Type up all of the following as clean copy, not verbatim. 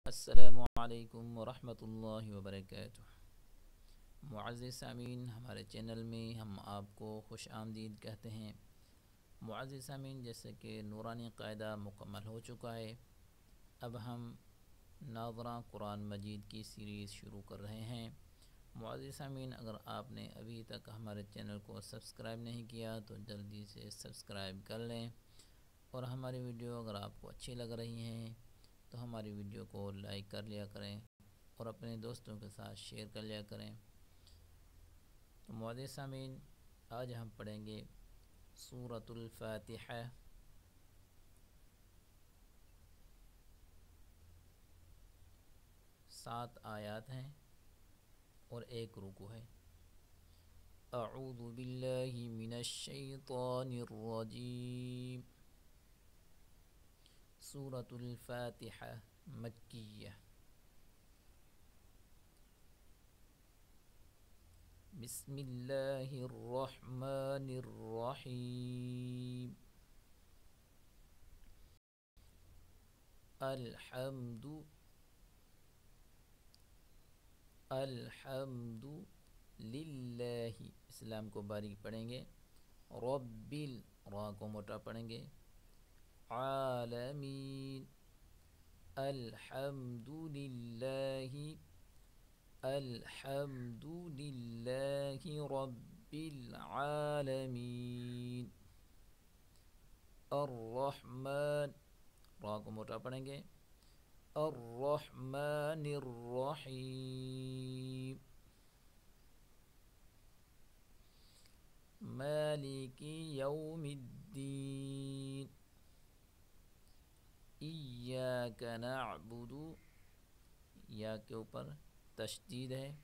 السلام علیکم ورحمتہ اللہ وبرکاتہ۔ معزز سامعین، ہمارے چینل میں ہم آپ کو خوش آمدید کہتے ہیں۔ معزز سامعین، جیسے کہ نورانی قاعدہ مکمل ہو چکا ہے، اب ہم ناظراں قرآن مجید کی سیریز شروع کر رہے ہیں۔ معزز سامعین، اگر آپ نے ابھی تک ہمارے چینل کو سبسکرائب نہیں کیا تو جلدی سے سبسکرائب کر لیں، اور ہماری ویڈیو اگر آپ کو اچھی لگ رہی ہیں تو ہماری ویڈیو کو لائک کر لیا کریں اور اپنے دوستوں کے ساتھ شیئر کر لیا کریں۔ تو معزز سامعین، آج ہم پڑھیں گے سورۃ الفاتحہ۔ 7 آیات ہیں اور 1 رکوع ہے۔ اعوذ باللہ من الشیطان الرجیم۔ سورۃ الفاتحہ مکیہ۔ بسم اللہ الرحمن الرحیم۔ الحمد للہ، اسلام کو باریک پڑھیں گے، را کو موٹا پڑھیں گے، عالمین، الحمد للہ رب العالمین، الرحمن، را کو موٹا پڑھیں گے، الرحمن الرحیم، مالک یوم الدین، ایاک نعبد، یا کے اوپر تشدید ہے،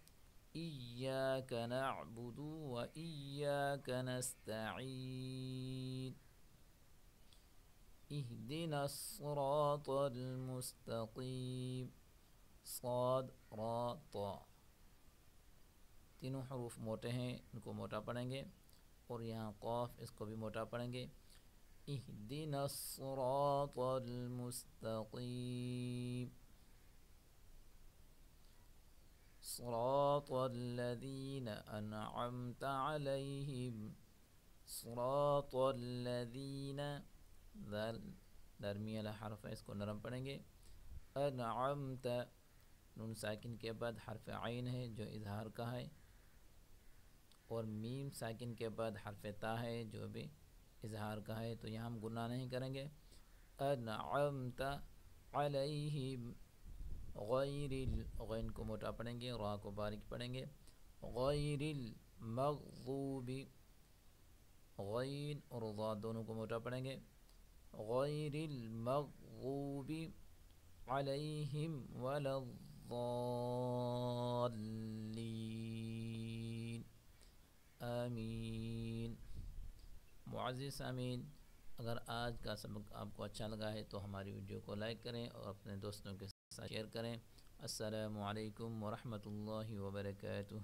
ایاک نعبد و ایاک نستعین، اہدنا الصراط المستقیم، صاد را طا، تینوں حروف موٹے ہیں، ان کو موٹا پڑھیں گے، اور یہاں قاف، اس کو بھی موٹا پڑھیں گے، اہدنا الصراط المستقیم، صراط الذین انعمت علیہم، صراط الذین، درمیہ والا حرف ہے، اس کو نرم پڑھیں گے، انعمت، نون ساکن کے بعد حرف عین ہے جو اظہار کا ہے، اور میم ساکن کے بعد حرف تا ہے جو بھی اظہار کا ہے، تو یہاں ہم گناہ نہیں کریں گے، انعمت علیہم، غیر غین کو موٹا پڑھیں گے، را کو باریک پڑھیں گے، غیر المغضوب، غین اور ضاد دونوں کو موٹا پڑھیں گے، غیر المغضوب علیہم ولا الضالین، آمین۔ معزز سامعین، اگر آج کا سبق آپ کو اچھا لگا ہے تو ہماری ویڈیو کو لائک کریں اور اپنے دوستوں کے ساتھ شیئر کریں۔ السلام علیکم ورحمتہ اللہ وبرکاتہ۔